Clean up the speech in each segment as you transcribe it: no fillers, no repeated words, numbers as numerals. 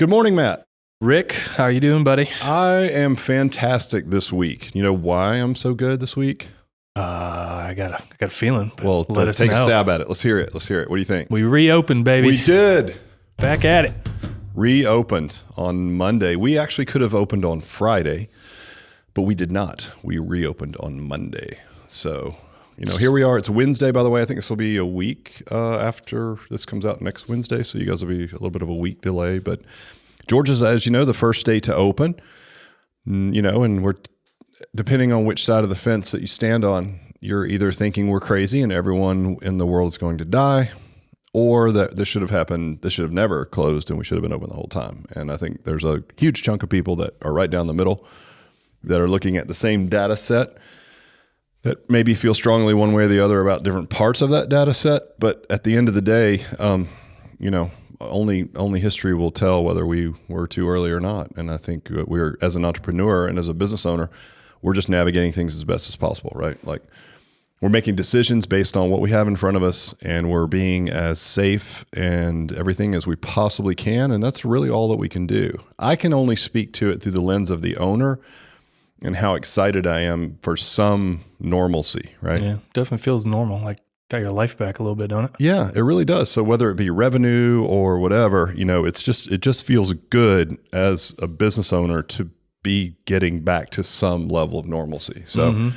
Good morning, Matt. Rick, how are you doing, buddy? I am fantastic this week. You know why I'm so good this week? I got a feeling. Well, take a stab at it. Let's hear it. What do you think? We reopened, baby. We did. Back at it. Reopened on Monday. We actually could have opened on Friday, but we did not. We reopened on Monday. So, here we are. It's Wednesday, by the way. I think this will be a week after this comes out next Wednesday. So you guys will be a little bit of a week delay. But Georgia's, as you know, the first state to open, and we're depending on which side of the fence that you stand on, you're either thinking we're crazy and everyone in the world is going to die, or that this should have happened. This should have never closed and we should have been open the whole time. And I think there's a huge chunk of people that are right down the middle that are looking at the same data set that maybe feel strongly one way or the other about different parts of that data set. But at the end of the day, only history will tell whether we were too early or not. And I think we're, as an entrepreneur and as a business owner, we're just navigating things as best as possible, right? Like we're making decisions based on what we have in front of us, and we're being as safe and everything as we possibly can. And that's really all that we can do. I can only speak to it through the lens of the owner and how excited I am for some normalcy, right? Yeah, definitely feels normal. Like got your life back a little bit, don't it? Yeah, it really does. So whether it be revenue or whatever, it just feels good as a business owner to be getting back to some level of normalcy. So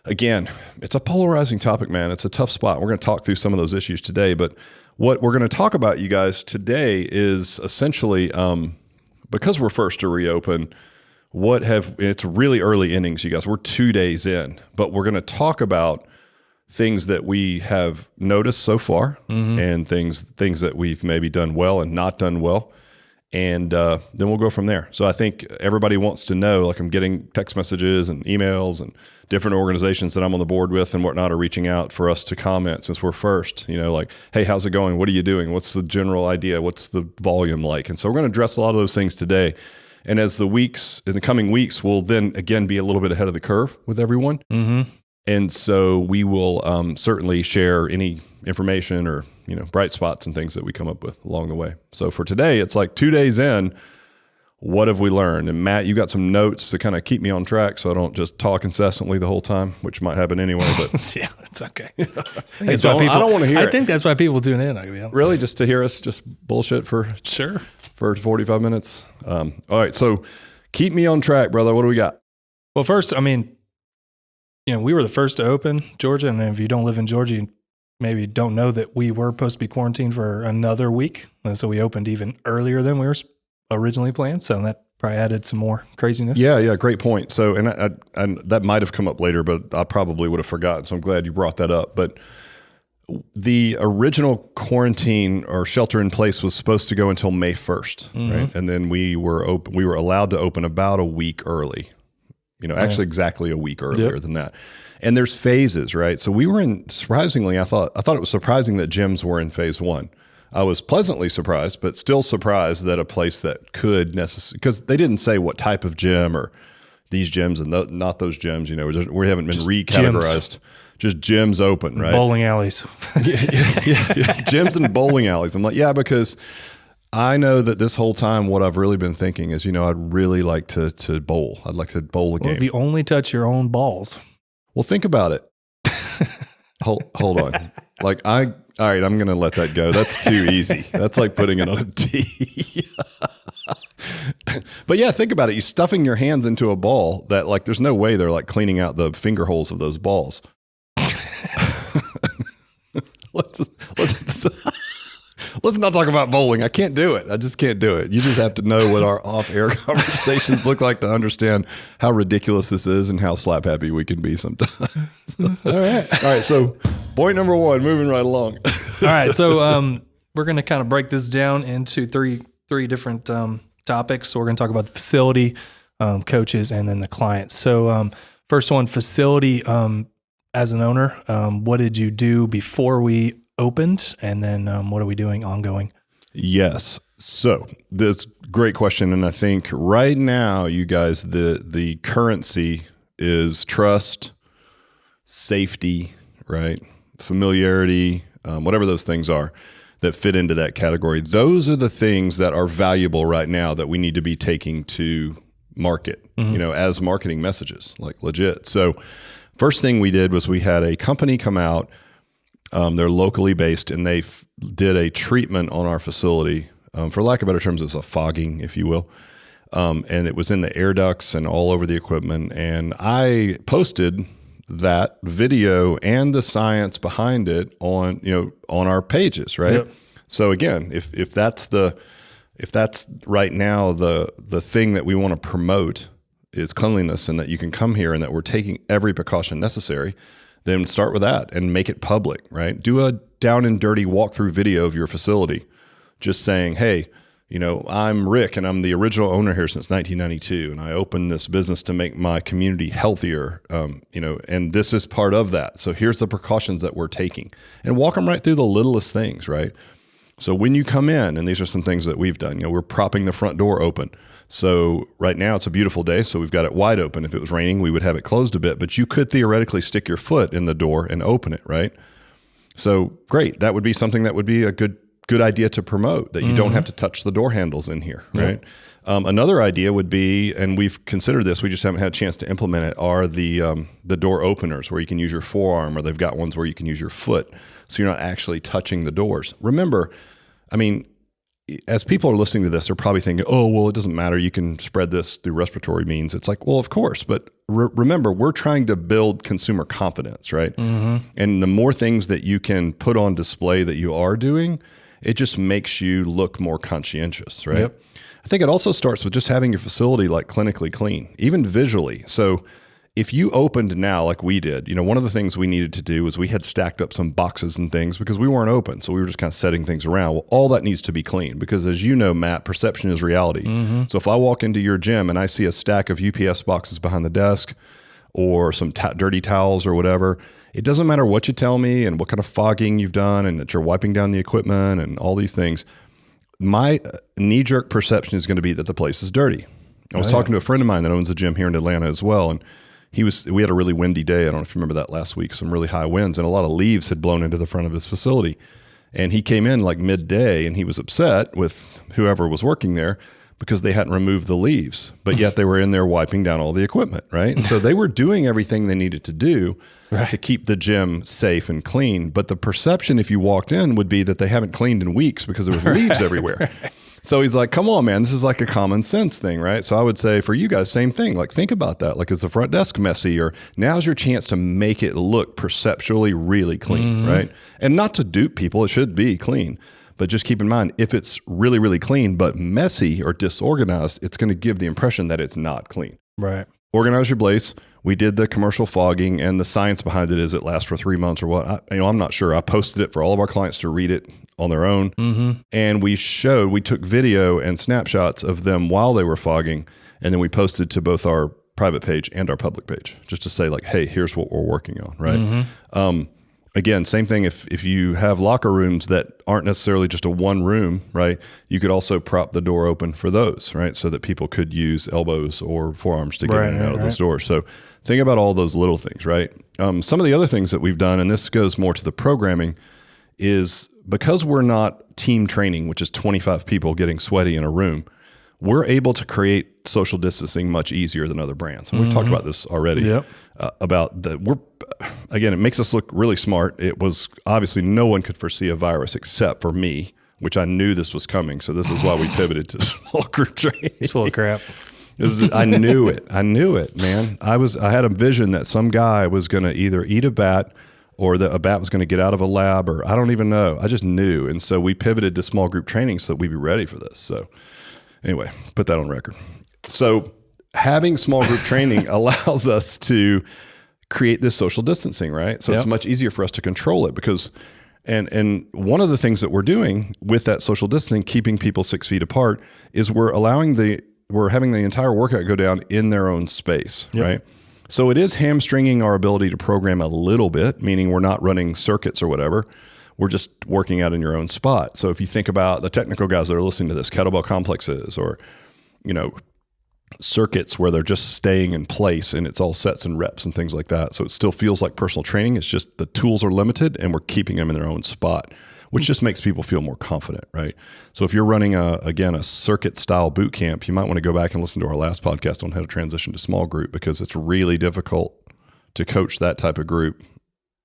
again, it's a polarizing topic, man. It's a tough spot. We're going to talk through some of those issues today, but what we're going to talk about, you guys, today is essentially because we're first to reopen, it's really early innings, you guys. We're 2 days in, but we're going to talk about things that we have noticed so far and things that we've maybe done well and not done well. And then we'll go from there. So I think everybody wants to know, like I'm getting text messages and emails and different organizations that I'm on the board with and whatnot are reaching out for us to comment since we're first, like, hey, how's it going? What are you doing? What's the general idea? What's the volume like? And so we're going to address a lot of those things today. And as in the coming weeks, we'll then again be a little bit ahead of the curve with everyone. And so we will certainly share any information or, bright spots and things that we come up with along the way. So for today, it's like 2 days in, what have we learned? And Matt, you got some notes to kind of keep me on track so I don't just talk incessantly the whole time, which might happen anyway. But yeah, it's okay. I don't want to hear it. I think that's why people tune in. Really? Just to hear us just bullshit for 45 minutes? All right. So keep me on track, brother. What do we got? Well, first, we were the first to open Georgia. And if you don't live in Georgia, you maybe don't know that we were supposed to be quarantined for another week. And so we opened even earlier than we were originally planned. So that probably added some more craziness. Yeah. Great point. So, and that might have come up later, but I probably would have forgotten. So I'm glad you brought that up. But the original quarantine or shelter in place was supposed to go until May 1st, right? And then we were allowed to open about a week early. Actually exactly a week earlier than that. And there's phases, right? So we were surprisingly, I thought it was surprising that gyms were in phase one. I was pleasantly surprised, but still surprised that a place that could because they didn't say what type of gym or these gyms and not those gyms, we haven't been recategorized. Just gyms open, right? Bowling alleys. Yeah. Gyms and bowling alleys. I'm like, yeah, because I know that this whole time, what I've really been thinking is, I'd really like to bowl. I'd like to bowl a game. If you only touch your own balls. Well, think about it. Hold on. All right, I'm going to let that go. That's too easy. That's like putting it on a tee. But yeah, think about it. You're stuffing your hands into a ball that there's no way they're cleaning out the finger holes of those balls. Let's not talk about bowling. I can't do it. I just can't do it. You just have to know what our off-air conversations look like to understand how ridiculous this is and how slap happy we can be sometimes. All right. So point number one, moving right along. All right. So we're going to kind of break this down into three different topics. So we're going to talk about the facility, coaches, and then the clients. So first one, facility. As an owner, what did you do before we opened, and then what are we doing ongoing? Yes. So this great question, and I think right now, you guys, the currency is trust, safety, right? Familiarity, whatever those things are. that fit into that category. Those are the things that are valuable right now that we need to be taking to market, as marketing messages, like legit. So first thing we did was we had a company come out. They're locally based, and they did a treatment on our facility. For lack of better terms, it was a fogging, if you will. And it was in the air ducts and all over the equipment. And I posted that video and the science behind it on our pages, right? Yep. So again, if that's right now the thing that we want to promote is cleanliness, and that you can come here and that we're taking every precaution necessary, then start with that and make it public, right? Do a down and dirty walkthrough video of your facility, just saying, hey, I'm Rick and I'm the original owner here since 1992. And I opened this business to make my community healthier, and this is part of that. So here's the precautions that we're taking, and walk them right through the littlest things, right? So when you come in, and these are some things that we've done, we're propping the front door open. So right now it's a beautiful day, so we've got it wide open. If it was raining, we would have it closed a bit, but you could theoretically stick your foot in the door and open it, right? So great. That would be something that would be a good idea to promote, that you don't have to touch the door handles in here, right? Yep. Another idea would be, and we've considered this, we just haven't had a chance to implement it, are the door openers where you can use your forearm, or they've got ones where you can use your foot, so you're not actually touching the doors. Remember, as people are listening to this, they're probably thinking, oh, well, it doesn't matter. You can spread this through respiratory means. It's like, well, of course. But remember, we're trying to build consumer confidence, right? Mm-hmm. And the more things that you can put on display that you are doing, it just makes you look more conscientious, right? Yep. I think it also starts with just having your facility like clinically clean, even visually. So if you opened now like we did, one of the things we needed to do was we had stacked up some boxes and things because we weren't open. So we were just kind of setting things around. Well, all that needs to be clean because, as you know, Matt, perception is reality. Mm-hmm. So if I walk into your gym and I see a stack of UPS boxes behind the desk, or some dirty towels or whatever, it doesn't matter what you tell me and what kind of fogging you've done and that you're wiping down the equipment and all these things. My knee-jerk perception is going to be that the place is dirty. I was talking to a friend of mine that owns a gym here in Atlanta as well, and we had a really windy day. I don't know if you remember that last week, some really high winds, and a lot of leaves had blown into the front of his facility. And he came in like midday, and he was upset with whoever was working there because they hadn't removed the leaves, but yet they were in there wiping down all the equipment, right? And so they were doing everything they needed to do to keep the gym safe and clean. But the perception, if you walked in, would be that they haven't cleaned in weeks because there was leaves everywhere. So he's like, come on, man, this is like a common sense thing, right? So I would say for you guys, same thing. Like, think about that. Like, is the front desk messy? Or now's your chance to make it look perceptually really clean, right? And not to dupe people, it should be clean. But just keep in mind, if it's really, really clean but messy or disorganized, it's going to give the impression that it's not clean. Right. Organize your place. We did the commercial fogging, and the science behind it is it lasts for 3 months or what. I'm not sure. I posted it for all of our clients to read it on their own. Mm-hmm. And we took video and snapshots of them while they were fogging, and then we posted to both our private page and our public page just to say, like, hey, here's what we're working on, right? Mm-hmm. Again, same thing if you have locker rooms that aren't necessarily just a one room, right? You could also prop the door open for those, right? So that people could use elbows or forearms to get in and out of those doors. So think about all those little things, right? Some of the other things that we've done, and this goes more to the programming, is because we're not team training, which is 25 people getting sweaty in a room, we're able to create social distancing much easier than other brands. And we've talked about this already, again, it makes us look really smart. It was obviously no one could foresee a virus except for me, which I knew this was coming. So this is why we pivoted to small group training. It's full of crap. I knew it, man. I had a vision that some guy was going to either eat a bat or that a bat was going to get out of a lab, or I don't even know. I just knew. And so we pivoted to small group training so that we'd be ready for this. So anyway, put that on record. So having small group training allows us to create this social distancing, right? So it's much easier for us to control it because, and one of the things that we're doing with that social distancing, keeping people 6 feet apart, is we're having the entire workout go down in their own space, right? So it is hamstringing our ability to program a little bit, meaning we're not running circuits or whatever. We're just working out in your own spot. So if you think about the technical guys that are listening to this, kettlebell complexes or, circuits where they're just staying in place and it's all sets and reps and things like that. So it still feels like personal training. It's just the tools are limited and we're keeping them in their own spot, which just makes people feel more confident, right? So if you're running a circuit style boot camp, you might want to go back and listen to our last podcast on how to transition to small group, because it's really difficult to coach that type of group,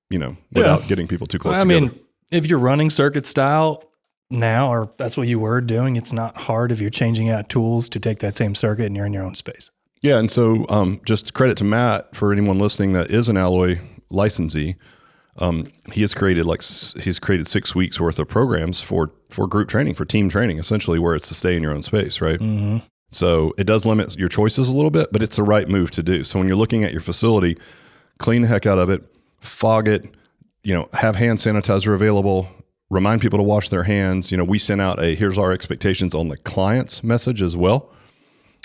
without getting people too close together. I mean, if you're running circuit style now, or that's what you were doing, it's not hard if you're changing out tools to take that same circuit and you're in your own space. Yeah. And so just credit to Matt for anyone listening that is an Alloy licensee. He's created 6 weeks worth of programs for group training, for team training, essentially, where it's to stay in your own space, right? Mm-hmm. So it does limit your choices a little bit, but it's the right move to do. So when you're looking at your facility, clean the heck out of it, fog it, have hand sanitizer available, remind people to wash their hands. We sent out here's our expectations on the client's message as well.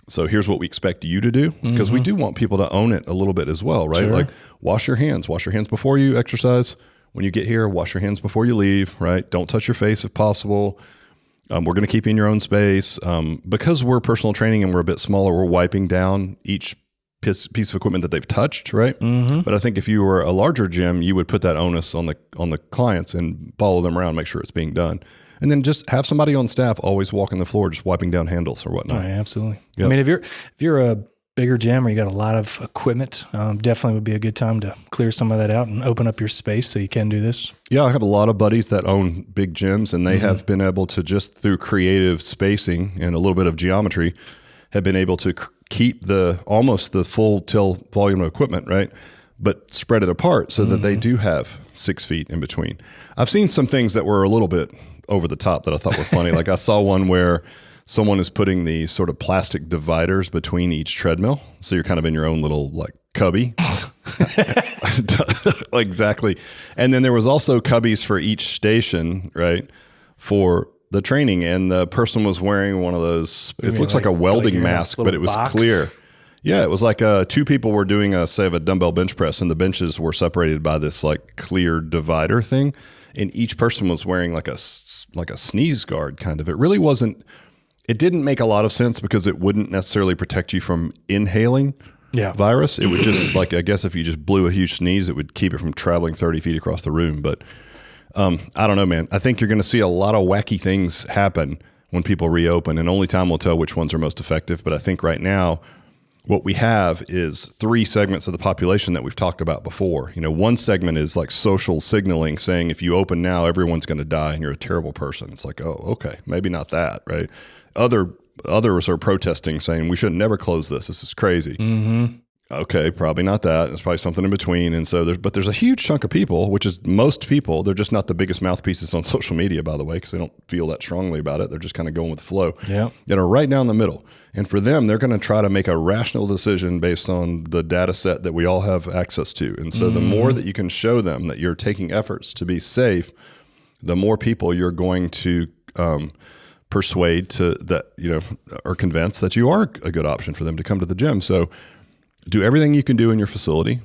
So here's what we expect you to do, because we do want people to own it a little bit as well, right? Sure. Like wash your hands before you exercise. When you get here, wash your hands before you leave, right? Don't touch your face if possible. We're going to keep you in your own space. Because we're personal training and we're a bit smaller, we're wiping down each piece of equipment that they've touched, right? Mm-hmm. But I think if you were a larger gym, you would put that onus on the clients and follow them around, make sure it's being done. And then just have somebody on staff always walking the floor, just wiping down handles or whatnot. Oh, yeah, absolutely. Yep. I mean, if you're a bigger gym or you got a lot of equipment, definitely would be a good time to clear some of that out and open up your space so you can do this. Yeah, I have a lot of buddies that own big gyms, and they have been able to, just through creative spacing and a little bit of geometry, have been able to keep almost the full till volume of equipment, right? But spread it apart so that they do have 6 feet in between. I've seen some things that were a little bit over the top that I thought were funny. Like I saw one where someone is putting these sort of plastic dividers between each treadmill. So you're kind of in your own little like cubby. Exactly. And then there was also cubbies for each station, right? For the training. And the person was wearing one of those, it looks like a welding mask, but it was clear. Yeah, it was like two people were doing a dumbbell bench press, and the benches were separated by this like clear divider thing. And each person was wearing like a sneeze guard kind of. It didn't make a lot of sense because it wouldn't necessarily protect you from inhaling virus. It would just I guess if you just blew a huge sneeze, it would keep it from traveling 30 feet across the room. But I don't know, man. I think you're going to see a lot of wacky things happen when people reopen, and only time will tell which ones are most effective. But I think right now, what we have is 3 segments of the population that we've talked about before. One segment is like social signaling, saying if you open now, everyone's going to die and you're a terrible person. It's like, oh, okay, maybe not that, right? Others are protesting, saying we should never close this. This is crazy. Mm-hmm. Okay, probably not that. It's probably something in between. And so there's a huge chunk of people, which is most people. They're just not the biggest mouthpieces on social media, by the way, because they don't feel that strongly about it. They're just kind of going with the flow. Yeah, that are right down the middle. And for them, they're going to try to make a rational decision based on the data set that we all have access to. And so the more that you can show them that you're taking efforts to be safe, the more people you're going to persuade or convince that you are a good option for them to come to the gym. So do everything you can do in your facility,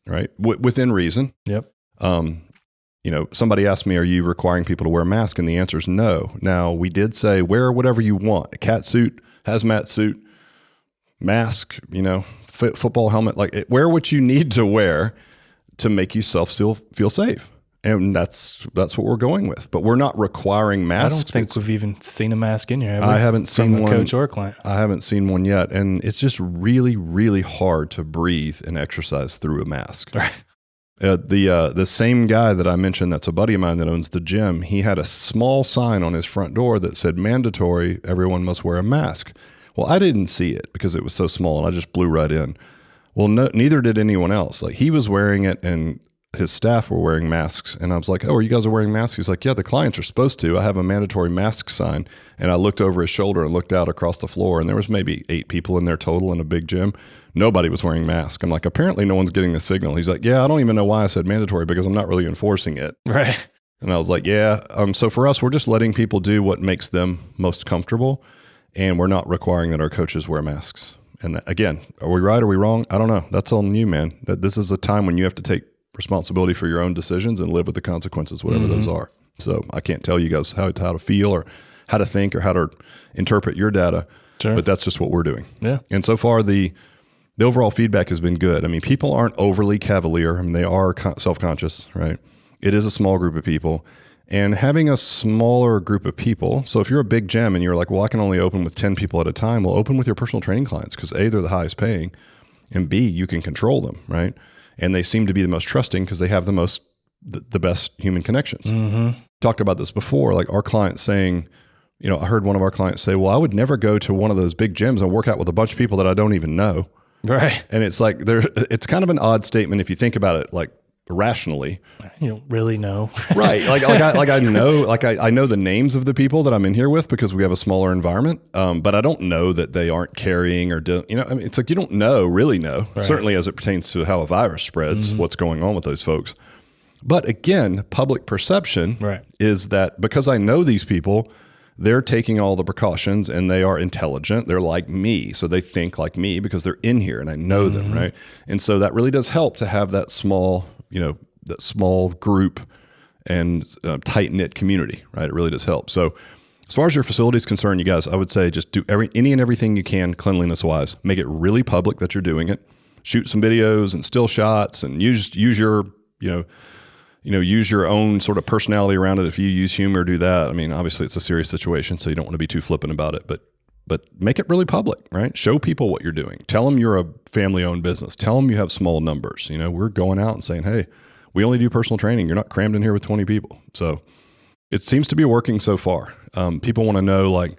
right? Within reason. Yep. Somebody asked me, are you requiring people to wear a mask? And the answer is no. Now, we did say wear whatever you want, a cat suit, hazmat suit, mask, football helmet, wear what you need to wear to make yourself still feel safe. And that's what we're going with. But we're not requiring masks. I don't think we've even seen a mask in here. I haven't seen one. Coach or client. I haven't seen one yet. And it's just really, really hard to breathe and exercise through a mask. Right. The same guy that I mentioned that's a buddy of mine that owns the gym, he had a small sign on his front door that said mandatory, everyone must wear a mask. Well, I didn't see it because it was so small and I just blew right in. Well, neither did anyone else. Like he was wearing it and his staff were wearing masks. And I was like, oh, you guys are wearing masks? He's like, yeah, the clients are supposed to. I have a mandatory mask sign. And I looked over his shoulder and looked out across the floor, and there was maybe 8 people in there total in a big gym. Nobody was wearing masks. I'm like, apparently no one's getting the signal. He's like, yeah, I don't even know why I said mandatory because I'm not really enforcing it. Right. And I was like, yeah. So for us, we're just letting people do what makes them most comfortable. And we're not requiring that our coaches wear masks. And again, are we right? Are we wrong? I don't know. That's on you, man. That this is a time when you have to take responsibility for your own decisions and live with the consequences, whatever those are. So I can't tell you guys how to feel or how to think or how to interpret your data, but that's just what we're doing. Yeah. And so far, the overall feedback has been good. I mean, people aren't overly cavalier. I mean, they are self-conscious, right? It is a small group of people. And having a smaller group of people. So if you're a big gym and you're like, well, I can only open with 10 people at a time, well, open with your personal training clients because A, they're the highest paying, and B, you can control them, right? And they seem to be the most trusting because they have the best human connections. Talked about this before, like our clients saying, I heard one of our clients say, well, I would never go to one of those big gyms and work out with a bunch of people that I don't even know. Right. And it's like, it's kind of an odd statement if you think about it, like rationally. You don't really know. Right. I know the names of the people that I'm in here with because we have a smaller environment. But I don't know that they aren't carrying it's like, you don't really know, certainly as it pertains to how a virus spreads, what's going on with those folks. But again, public perception is that because I know these people, they're taking all the precautions and they are intelligent. They're like me. So they think like me because they're in here and I know them. Right. And so that really does help to have that small, that small group and tight knit community, right? It really does help. So as far as your facility is concerned, you guys, I would say just do any and everything you can cleanliness wise, make it really public that you're doing it, shoot some videos and still shots and use your, use your own sort of personality around it. If you use humor, do that. I mean, obviously it's a serious situation, so you don't want to be too flippant about it, but make it really public, right? Show people what you're doing. Tell them you're a family-owned business. Tell them you have small numbers. We're going out and saying, hey, we only do personal training. You're not crammed in here with 20 people. So it seems to be working so far. People want to know, like,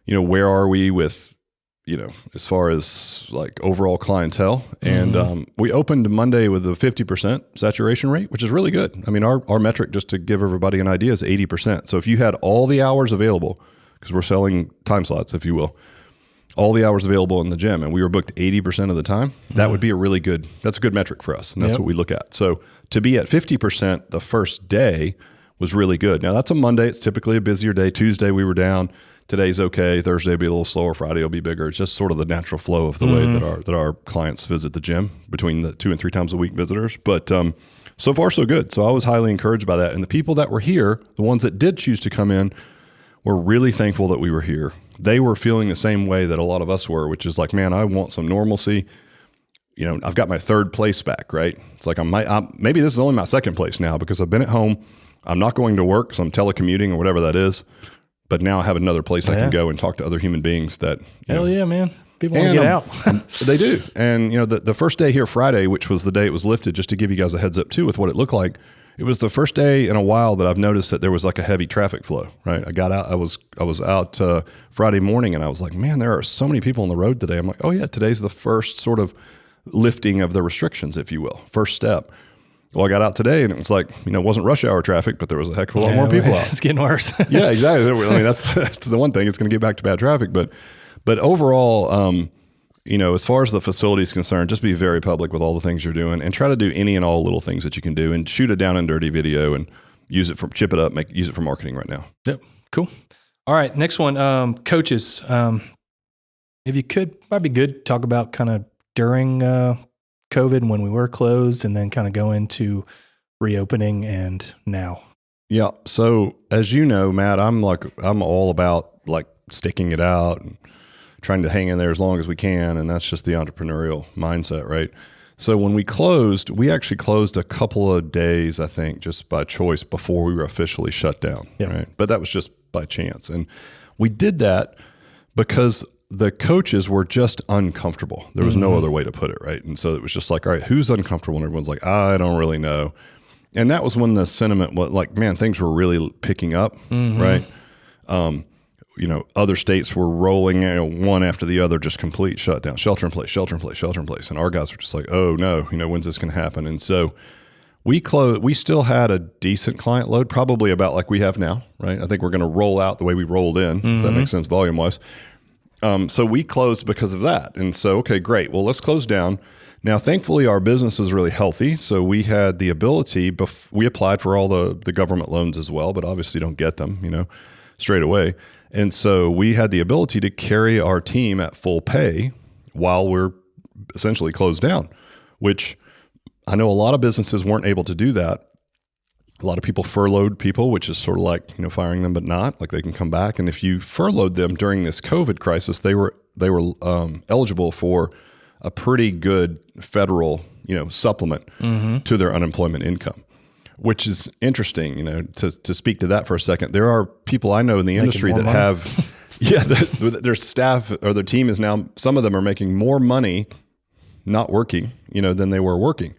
where are we with, as far as like overall clientele. And we opened Monday with a 50% saturation rate, which is really good. I mean, our metric, just to give everybody an idea, is 80%. So if you had all the hours available, because we're selling time slots, if you will, all the hours available in the gym, and we were booked 80% of the time, that would be that's a good metric for us. And that's what we look at. So to be at 50% the first day was really good. Now that's a Monday. It's typically a busier day. Tuesday we were down. Today's okay. Thursday will be a little slower. Friday will be bigger. It's just sort of the natural flow of the way that our clients visit the gym between the 2 and 3 times a week visitors. But so far so good. So I was highly encouraged by that. And the people that were here, the ones that did choose to come in, were really thankful that we were here. They were feeling the same way that a lot of us were, which is like, man, I want some normalcy. I've got my third place back, right? It's like maybe this is only my second place now because I've been at home. I'm not going to work, so I'm telecommuting or whatever that is. But now I have another place I can go and talk to other human beings that. Hell yeah, man. People want to get out. They do. And, the first day here, Friday, which was the day it was lifted, just to give you guys a heads up too with what it looked like, it was the first day in a while that I've noticed that there was like a heavy traffic flow, right? I got out, I was out Friday morning and I was like, man, there are so many people on the road today. I'm like, oh yeah, today's the first sort of lifting of the restrictions, if you will, first step. Well, I got out today and it was like, it wasn't rush hour traffic, but there was a heck of a lot more people out. It's getting worse. Yeah, exactly. I mean, that's the one thing. It's going to get back to bad traffic. But overall, as far as the facility is concerned, just be very public with all the things you're doing and try to do any and all little things that you can do and shoot a down and dirty video and use it chip it up, use it for marketing right now. Yep. Cool. All right. Next one, coaches. If you could, might be good to talk about kind of during COVID when we were closed and then kind of go into reopening and now. Yeah. So as you know, Matt, I'm all about like sticking it out and trying to hang in there as long as we can. And that's just the entrepreneurial mindset, right? So when we closed, we actually closed a couple of days, I think, just by choice before we were officially shut down, right? But that was just by chance. And we did that because the coaches were just uncomfortable. There was no other way to put it, right? And so it was just like, all right, who's uncomfortable? And everyone's like, I don't really know. And that was when the sentiment was like, man, things were really picking up, right? Other states were rolling one after the other, just complete shutdown, shelter in place, shelter in place, shelter in place. And our guys were just like, oh no, when's this going to happen? And so we still had a decent client load, probably about like we have now, right? I think we're going to roll out the way we rolled in, if that makes sense volume wise. So we closed because of that. And so, okay, great. Well, let's close down. Now, thankfully, our business is really healthy. So we had the ability, we applied for all the government loans as well, but obviously don't get them, straight away. And so we had the ability to carry our team at full pay while we're essentially closed down, which I know a lot of businesses weren't able to do that. A lot of people furloughed people, which is sort of like, firing them, but not like they can come back. And if you furloughed them during this COVID crisis, they were eligible for a pretty good federal, supplement to their unemployment income. which is interesting, to speak to that for a second. There are people I know in the industry that have, their staff or their team is now, some of them are making more money not working, than they were working.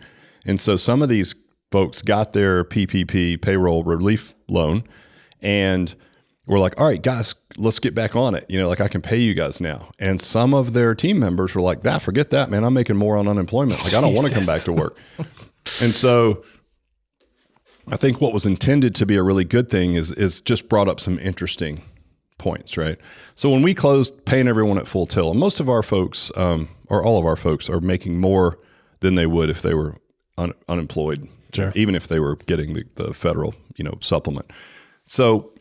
And so some of these folks got their PPP payroll relief loan and we're like, all right, guys, let's get back on it. I can pay you guys now. And some of their team members were like, forget that, man. I'm making more on unemployment. Like, I don't want to come back to work. And so I think what was intended to be a really good thing is just brought up some interesting points, right? So when we closed paying everyone at full tilt, most of our folks, or all of our folks, are making more than they would if they were unemployed, sure, even if they were getting the federal, supplement. So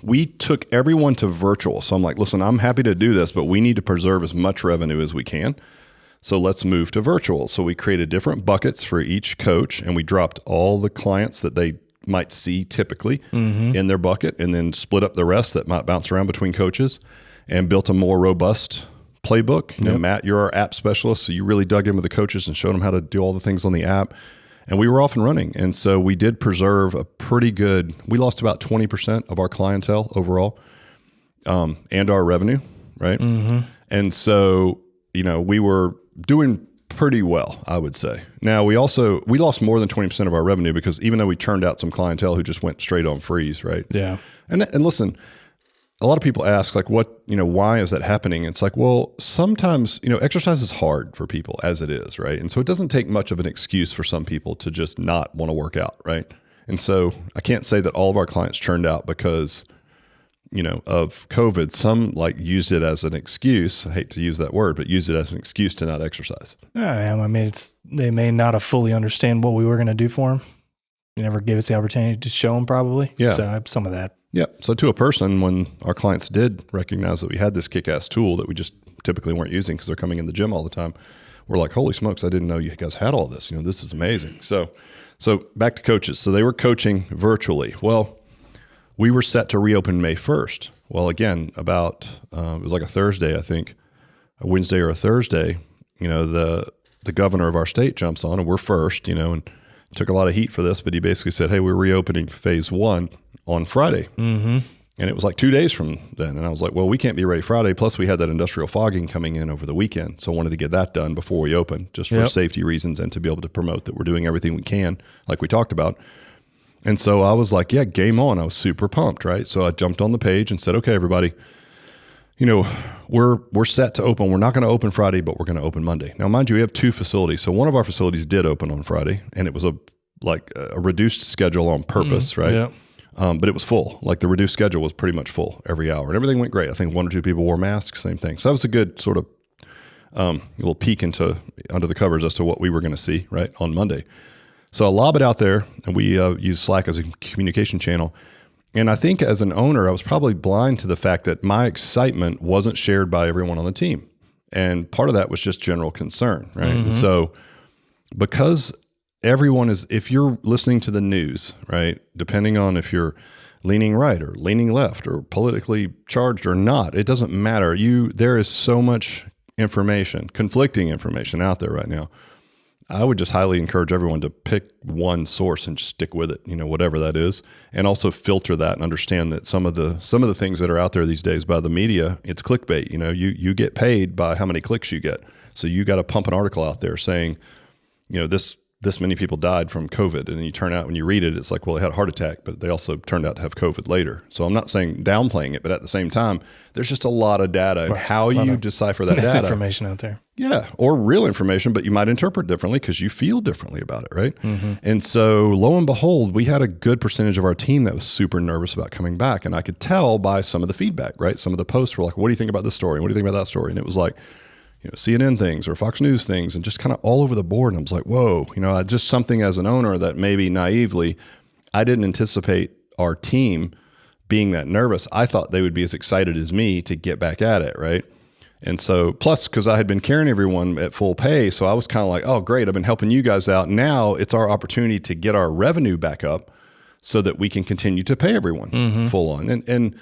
we took everyone to virtual. So I'm like, listen, I'm happy to do this, but we need to preserve as much revenue as we can. So let's move to virtual. So we created different buckets for each coach, and we dropped all the clients that they might see typically in their bucket, and then split up the rest that might bounce around between coaches, and built a more robust playbook. Matt, you're our app specialist, so you really dug in with the coaches and showed them how to do all the things on the app. And we were off and running. And so we did preserve we lost about 20% of our clientele overall, and our revenue, right? And so, we were doing pretty well, I would say. Now we lost more than 20% of our revenue because even though we churned out some clientele who just went straight on freeze, right? Yeah. And listen, a lot of people ask like, why is that happening? It's like, well, sometimes, exercise is hard for people as it is, right? And so it doesn't take much of an excuse for some people to just not want to work out, right? And so I can't say that all of our clients churned out because, of COVID. Some used it as an excuse. I hate to use that word, but used it as an excuse to not exercise. I mean, they may not have fully understand what we were going to do for them. You never gave us the opportunity to show them, probably. Yeah. So I have some of that. Yeah. So to a person, when our clients did recognize that we had this kick-ass tool that we just typically weren't using because they're coming in the gym all the time, we're like, holy smokes, I didn't know you guys had all this. This is amazing. So back to coaches. So they were coaching virtually. Well, we were set to reopen May 1st. Well, again, it was like a Thursday, I think, a Wednesday or a Thursday, the governor of our state jumps on, and we're first, and took a lot of heat for this, but he basically said, hey, we're reopening phase 1 on Friday. And it was like 2 days from then. And I was like, well, we can't be ready Friday. Plus we had that industrial fogging coming in over the weekend. So I wanted to get that done before we open, just for safety reasons and to be able to promote that we're doing everything we can, like we talked about. And so I was like, yeah, game on. I was super pumped, right? So I jumped on the page and said, okay, everybody, we're set to open. We're not going to open Friday, but we're going to open Monday. Now, mind you, we have 2 facilities. So one of our facilities did open on Friday, and it was a reduced schedule on purpose, right? Yeah. But it was full. Like the reduced schedule was pretty much full every hour, and everything went great. I think 1 or 2 people wore masks, same thing. So that was a good sort of little peek under the covers as to what we were going to see, right, on Monday. So I lob it out there, and we use Slack as a communication channel. And I think as an owner, I was probably blind to the fact that my excitement wasn't shared by everyone on the team. And part of that was just general concern, right? And so because everyone is, if you're listening to the news, right, depending on if you're leaning right or leaning left or politically charged or not, it doesn't matter. There is so much information, conflicting information out there right now. I would just highly encourage everyone to pick one source and just stick with it, whatever that is, and also filter that and understand that some of the things that are out there these days by the media, it's clickbait. You get paid by how many clicks you get. So you got to pump an article out there saying, this many people died from COVID. And then you turn out when you read it, it's like, well, they had a heart attack, but they also turned out to have COVID later. So I'm not saying downplaying it, but at the same time, there's just a lot of data and how you decipher that data. Misinformation out there. Yeah. Or real information, but you might interpret differently because you feel differently about it. Right. And so lo and behold, we had a good percentage of our team that was super nervous about coming back. And I could tell by some of the feedback, right? Some of the posts were like, what do you think about this story? What do you think about that story? And it was like, CNN things or Fox News things and just kind of all over the board. And I was like, whoa, just something as an owner that maybe naively, I didn't anticipate our team being that nervous. I thought they would be as excited as me to get back at it, right? And so, plus, because I had been carrying everyone at full pay, so I was kind of like, oh, great, I've been helping you guys out. Now it's our opportunity to get our revenue back up so that we can continue to pay everyone full on. And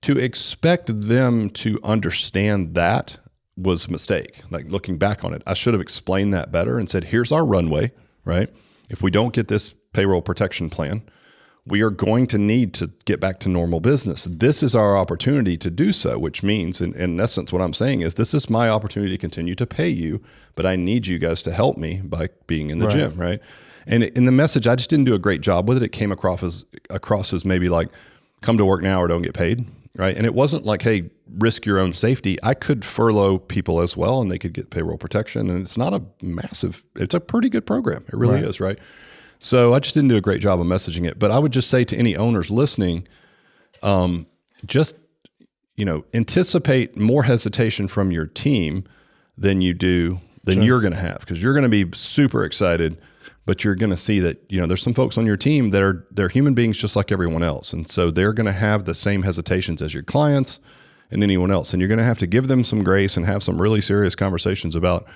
to expect them to understand that was a mistake. Like looking back on it, I should have explained that better and said, here's our runway, right? if we don't get this payroll protection plan, we are going to need to get back to normal business. This is our opportunity to do so, which means, in essence, what I'm saying is this is my opportunity to continue to pay you, but I need you guys to help me by being in the gym, right? And in the message, I just didn't do a great job with it. It came across as maybe like, come to work now or don't get paid, right? And it wasn't like, hey, risk your own safety. I could furlough people as well, and they could get payroll protection. And it's not a massive, it's a pretty good program. It really is, right? So I just didn't do a great job of messaging it. But I would just say to any owners listening, just, anticipate more hesitation from your team than you're going to have, because you're going to be super excited, but you're going to see that, there's some folks on your team that they're human beings just like everyone else. And so they're going to have the same hesitations as your clients and anyone else. And you're going to have to give them some grace and have some really serious conversations about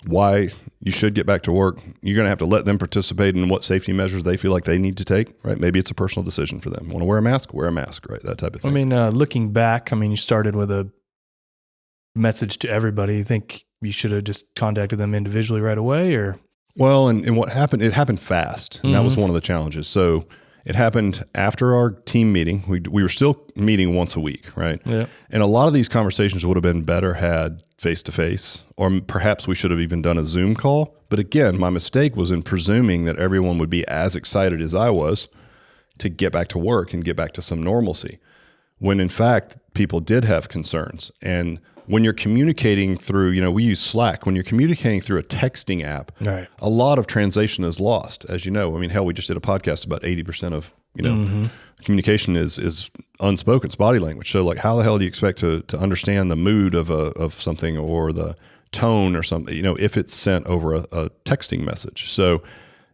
why you should get back to work. You're going to have to let them participate in what safety measures they feel like they need to take, right? Maybe it's a personal decision for them. Want to wear a mask? Wear a mask, right? That type of thing. I mean, looking back, you started with a message to everybody. You think you should have just contacted them individually right away, or? Well, and what happened, it happened fast. And that was one of the challenges. So it happened after our team meeting. We were still meeting once a week, right? Yeah. And a lot of these conversations would have been better had face-to-face, or perhaps we should have even done a Zoom call. But again, my mistake was in presuming that everyone would be as excited as I was to get back to work and get back to some normalcy, when in fact, people did have concerns. And when you're communicating through, we use Slack, when you're communicating through a texting app, a lot of translation is lost, as you know. Hell, we just did a podcast about 80% of, communication is unspoken, it's body language. So like, how the hell do you expect to understand the mood of something, or the tone or something, if it's sent over a texting message? So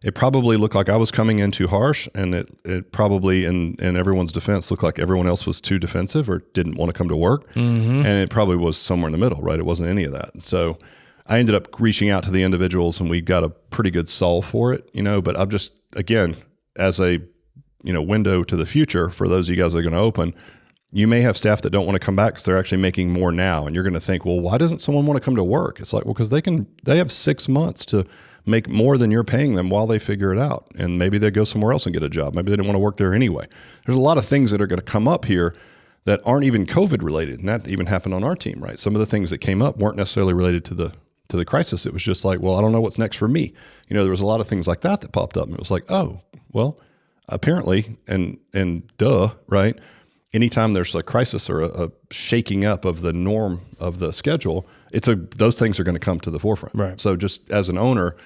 it probably looked like I was coming in too harsh, and it probably, in everyone's defense, looked like everyone else was too defensive or didn't want to come to work. And it probably was somewhere in the middle, right? It wasn't any of that. So I ended up reaching out to the individuals, and we got a pretty good solve for it, but I'm just, again, as a, window to the future for those of you guys that are going to open, you may have staff that don't want to come back because they're actually making more now. And you're going to think, well, why doesn't someone want to come to work? It's like, well, because they have 6 months to make more than you're paying them while they figure it out. And maybe they go somewhere else and get a job. Maybe they didn't want to work there anyway. There's a lot of things that are going to come up here that aren't even COVID related. And that even happened on our team, right? Some of the things that came up weren't necessarily related to the crisis. It was just like, well, I don't know what's next for me. There was a lot of things like that popped up, and it was like, oh, well, apparently, and duh, right? Anytime there's a crisis or a shaking up of the norm of the schedule, those things are going to come to the forefront. Right. So just as an owner,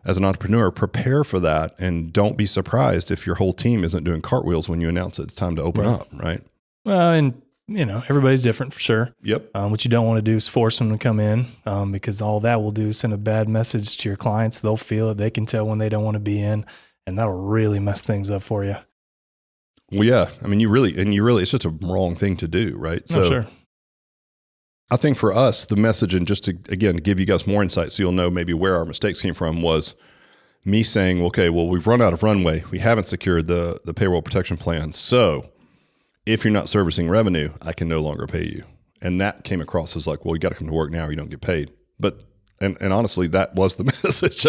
as an entrepreneur, prepare for that, and don't be surprised if your whole team isn't doing cartwheels when you announce it's time to open up, right? Well, and everybody's different for sure. Yep. What you don't want to do is force them to come in, because all that will do is send a bad message to your clients. They'll feel it. They can tell when they don't want to be in, and that'll really mess things up for you. Well, yeah. You really, it's just a wrong thing to do, right? So sure. I think for us, the message, and just to, again, give you guys more insight so you'll know maybe where our mistakes came from, was me saying, okay, well, we've run out of runway. We haven't secured the payroll protection plan. So if you're not servicing revenue, I can no longer pay you. And that came across as like, well, you got to come to work now or you don't get paid. But, and honestly, that was the message.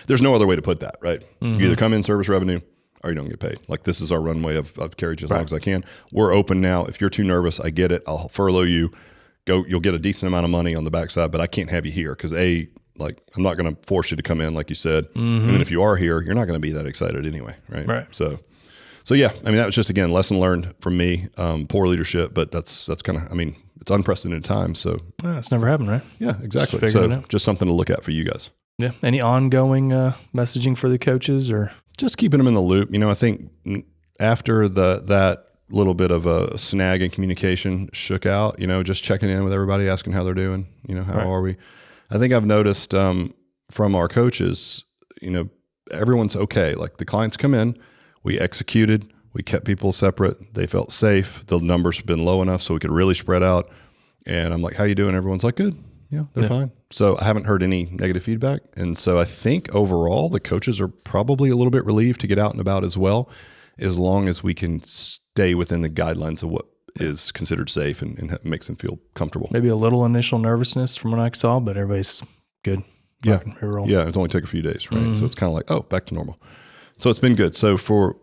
There's no other way to put that, right? You either come in, service revenue, or you don't get paid. Like, this is our runway of carriage as long as I can. We're open now. If you're too nervous, I get it. I'll furlough you. You'll get a decent amount of money on the backside, but I can't have you here because I'm not going to force you to come in, like you said. And then if you are here, you're not going to be that excited anyway, right? So yeah, that was just, again, lesson learned from me. Poor leadership, but that's kind of, it's unprecedented time. So it's never happened, right? Yeah, exactly. So just something to look at for you guys. Yeah. Any ongoing messaging for the coaches, or just keeping them in the loop? I think after that little bit of a snag in communication shook out, just checking in with everybody, asking how they're doing, how are we? I think I've noticed from our coaches, everyone's okay. Like, the clients come in, we executed, we kept people separate, they felt safe, the numbers have been low enough so we could really spread out. And I'm like, how you doing? Everyone's like, good. Yeah, they're fine. So I haven't heard any negative feedback. And so I think overall the coaches are probably a little bit relieved to get out and about as well, as long as we can stay within the guidelines of what is considered safe and makes them feel comfortable. Maybe a little initial nervousness from what I saw, but everybody's good. rock and roll. Yeah, it's only took a few days, right? So it's kind of like, oh, back to normal. So it's been good. So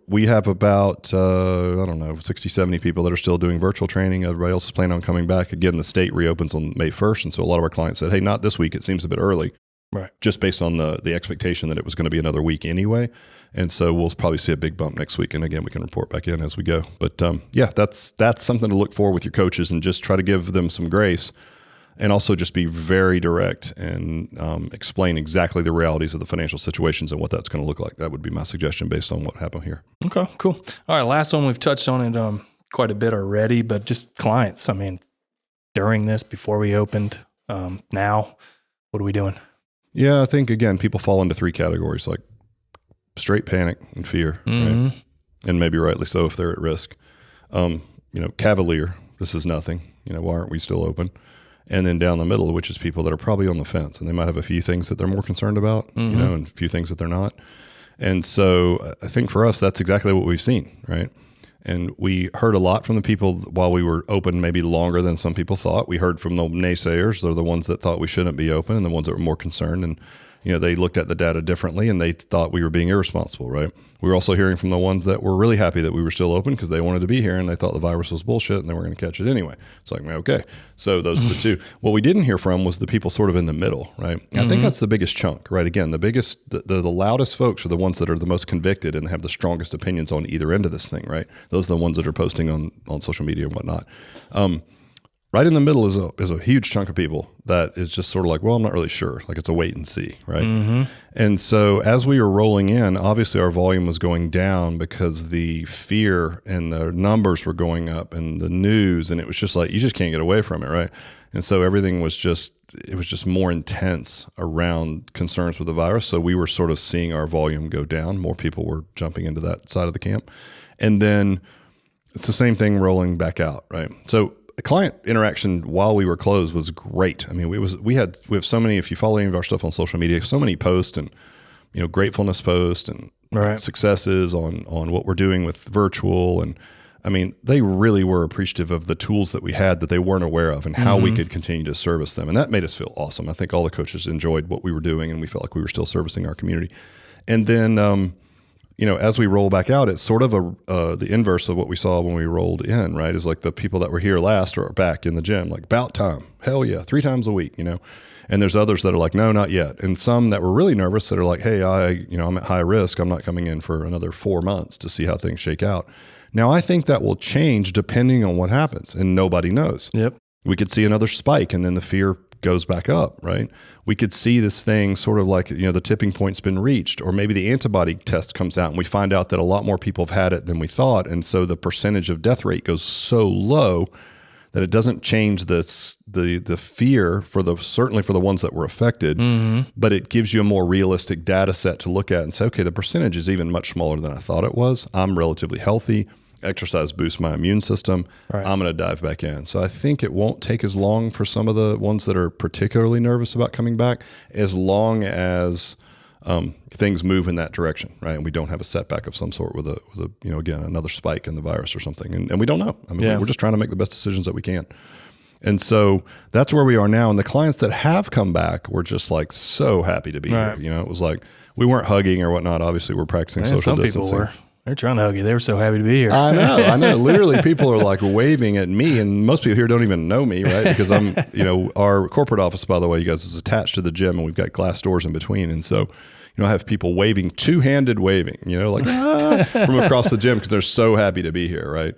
we have about, 60, 70 people that are still doing virtual training. Everybody else is planning on coming back. Again, the state reopens on May 1st. And so a lot of our clients said, hey, not this week. It seems a bit early. Right. Just based on the expectation that it was going to be another week anyway. And so we'll probably see a big bump next week. And again, we can report back in as we go. But that's something to look for with your coaches, and just try to give them some grace, and also just be very direct and explain exactly the realities of the financial situations and what that's going to look like. That would be my suggestion based on what happened here. Okay, cool. All right, last one, we've touched on it quite a bit already, but just clients. I mean, during this, before we opened, now, what are we doing? Yeah, I think, again, people fall into three categories, like straight panic and fear, right? And maybe rightly so if they're at risk. Cavalier, this is nothing. Why aren't we still open? And then down the middle, which is people that are probably on the fence, and they might have a few things that they're more concerned about, and a few things that they're not. And so I think for us, that's exactly what we've seen, right? And we heard a lot from the people while we were open, maybe longer than some people thought. We heard from the naysayers. They're the ones that thought we shouldn't be open, and the ones that were more concerned. And, they looked at the data differently, and they thought we were being irresponsible, right? We were also hearing from the ones that were really happy that we were still open because they wanted to be here, and they thought the virus was bullshit and they were going to catch it anyway. It's like, okay. So those are the two. What we didn't hear from was the people sort of in the middle, right? I think that's the biggest chunk, right? Again, the loudest folks are the ones that are the most convicted and have the strongest opinions on either end of this thing, right? Those are the ones that are posting on social media and whatnot. Right in the middle is a huge chunk of people that is just sort of like, well, I'm not really sure. Like, it's a wait and see, right? And so as we were rolling in, obviously our volume was going down because the fear and the numbers were going up and the news, and it was just like, you just can't get away from it, right? And so everything was just more intense around concerns with the virus. So we were sort of seeing our volume go down. More people were jumping into that side of the camp. And then it's the same thing rolling back out, right? So the client interaction while we were closed was great. I mean, we have so many, if you follow any of our stuff on social media, so many posts and, gratefulness posts and successes on what we're doing with virtual. And I mean, they really were appreciative of the tools that we had that they weren't aware of and how we could continue to service them. And that made us feel awesome. I think all the coaches enjoyed what we were doing, and we felt like we were still servicing our community. And then, as we roll back out, it's sort of the inverse of what we saw when we rolled in, right? Is like the people that were here last are back in the gym, like about time. Hell yeah, 3 times a week, And there's others that are like, no, not yet. And some that were really nervous that are like, hey, I'm at high risk. I'm not coming in for another 4 months to see how things shake out. Now, I think that will change depending on what happens, and nobody knows. Yep. We could see another spike, and then the fear goes back up, right? We could see this thing sort of like, the tipping point's been reached, or maybe the antibody test comes out and we find out that a lot more people have had it than we thought. And so the percentage of death rate goes so low that it doesn't change the fear certainly for the ones that were affected, but it gives you a more realistic data set to look at and say, okay, the percentage is even much smaller than I thought it was. I'm relatively healthy. Exercise boosts my immune system. Right. I'm going to dive back in. So I think it won't take as long for some of the ones that are particularly nervous about coming back, as long as things move in that direction, right? And we don't have a setback of some sort with a again, another spike in the virus or something. And we don't know. I mean, we're just trying to make the best decisions that we can. And so that's where we are now. And the clients that have come back were just like so happy to be here. It was like, we weren't hugging or whatnot. Obviously, we're practicing social distancing. People were. They're trying to hug you. They were so happy to be here. I know. Literally, people are like waving at me, and most people here don't even know me, right? Because I'm, our corporate office, by the way, you guys, is attached to the gym, and we've got glass doors in between. And so, I have people waving, two-handed waving, from across the gym because they're so happy to be here, right?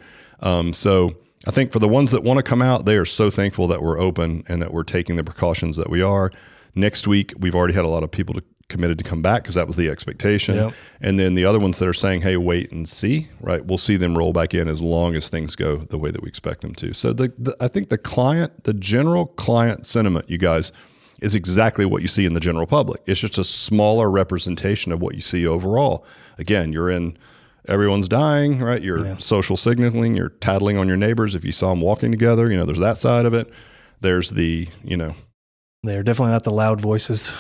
So I think for the ones that want to come out, they are so thankful that we're open and that we're taking the precautions that we are. Next week, we've already had a lot of people committed to come back because that was the expectation. Yep. And then the other ones that are saying, hey, wait and see, right? We'll see them roll back in as long as things go the way that we expect them to. So I think the general client sentiment, you guys, is exactly what you see in the general public. It's just a smaller representation of what you see overall. Again, everyone's dying, right? You're social signaling, you're tattling on your neighbors. If you saw them walking together, there's that side of it. There's the, They're definitely not the loud voices,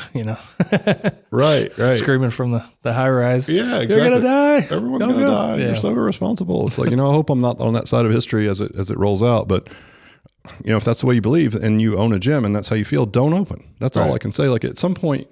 Right. Screaming from the high rise. Yeah, exactly. You're going to die. Everyone's going to die. Yeah. You're so irresponsible. It's like, I hope I'm not on that side of history as it rolls out. But, if that's the way you believe and you own a gym and that's how you feel, don't open. That's all I can say. Like, at some point,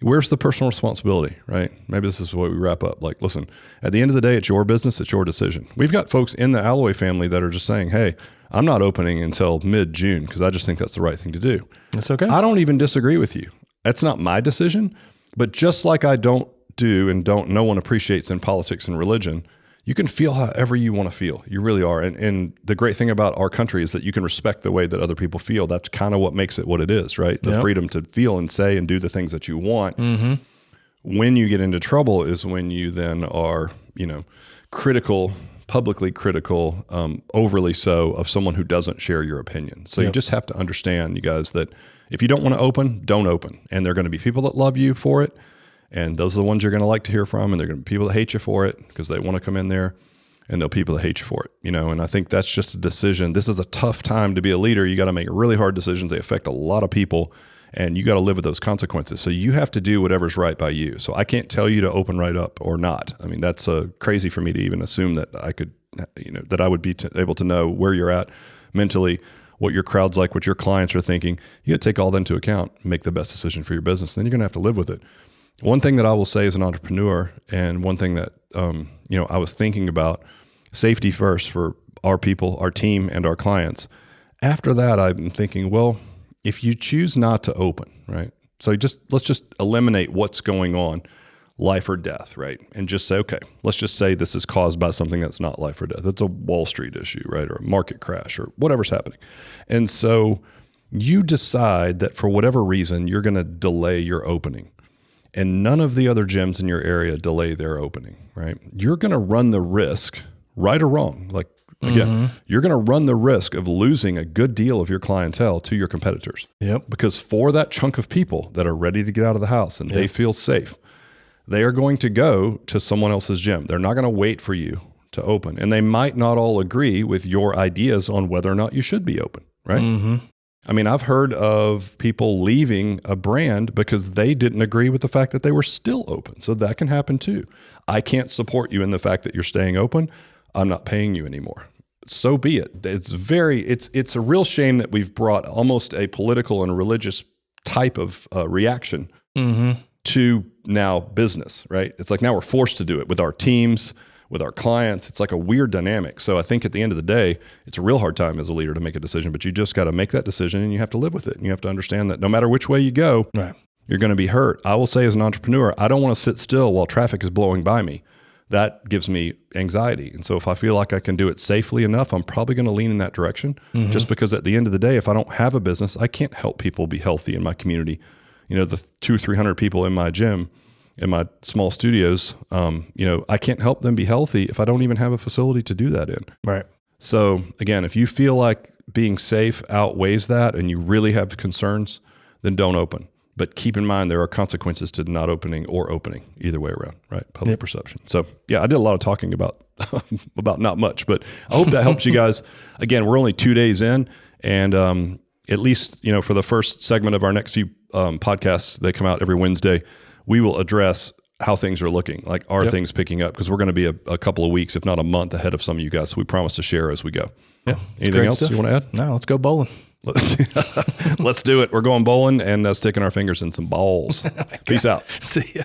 where's the personal responsibility, right? Maybe this is the way we wrap up. Like, listen, at the end of the day, it's your business. It's your decision. We've got folks in the Alloy family that are just saying, hey, I'm not opening until mid-June because I just think that's the right thing to do. That's okay. I don't even disagree with you. That's not my decision. But just like I don't do and no one appreciates in politics and religion, you can feel however you want to feel. You really are. And the great thing about our country is that you can respect the way that other people feel. That's kind of what makes it what it is, right? The freedom to feel and say and do the things that you want. Mm-hmm. When you get into trouble is when you then are, critical, publicly critical, overly so of someone who doesn't share your opinion. So you just have to understand, you guys, that if you don't want to open, don't open. And there are going to be people that love you for it. And those are the ones you're going to like to hear from. And there are going to be people that hate you for it because they want to come in there. And there are people that hate you for it, and I think that's just a decision. This is a tough time to be a leader. You got to make really hard decisions. They affect a lot of people, and you got to live with those consequences. So you have to do whatever's right by you. So I can't tell you to open right up or not. I mean, that's crazy for me to even assume that I could, that I would be able to know where you're at mentally, what your crowd's like, what your clients are thinking. You got to take all that into account, make the best decision for your business. Then you're going to have to live with it. One thing that I will say as an entrepreneur, and one thing that, I was thinking about, safety first for our people, our team, and our clients. After that, I'm thinking, well, if you choose not to open, right? So let's just eliminate what's going on, life or death, right? And just say, okay, let's just say this is caused by something that's not life or death. It's a Wall Street issue, right? Or a market crash or whatever's happening. And so you decide that for whatever reason, you're going to delay your opening. And none of the other gyms in your area delay their opening, right? You're going to run the risk, right or wrong. Like, again, you're going to run the risk of losing a good deal of your clientele to your competitors. Yep. Because for that chunk of people that are ready to get out of the house and they feel safe, they are going to go to someone else's gym. They're not going to wait for you to open. And they might not all agree with your ideas on whether or not you should be open, right? Mm-hmm. I mean, I've heard of people leaving a brand because they didn't agree with the fact that they were still open. So that can happen too. I can't support you in the fact that you're staying open. I'm not paying you anymore. So be it. It's a real shame that we've brought almost a political and religious type of reaction to now business, right? It's like now we're forced to do it with our teams, with our clients. It's like a weird dynamic. So I think at the end of the day, it's a real hard time as a leader to make a decision, but you just got to make that decision and you have to live with it. And you have to understand that no matter which way you go, you're going to be hurt. I will say as an entrepreneur, I don't want to sit still while traffic is blowing by me. That gives me anxiety. And so if I feel like I can do it safely enough, I'm probably going to lean in that direction just because at the end of the day, if I don't have a business, I can't help people be healthy in my community. The 200-300 people in my gym, in my small studios, I can't help them be healthy if I don't even have a facility to do that in. Right. So again, if you feel like being safe outweighs that and you really have concerns, then don't open. But keep in mind, there are consequences to not opening or opening, either way around, right? Public perception. So yeah, I did a lot of talking about not much, but I hope that helps you guys. Again, we're only 2 days in, and at least, for the first segment of our next few podcasts, they come out every Wednesday, we will address how things are looking. Like, are things picking up? Because we're going to be a couple of weeks, if not a month ahead of some of you guys. So we promise to share as we go. Yeah. Anything else you want to add? No, let's go bowling. Let's do it. We're going bowling and sticking our fingers in some balls. Peace out. See ya.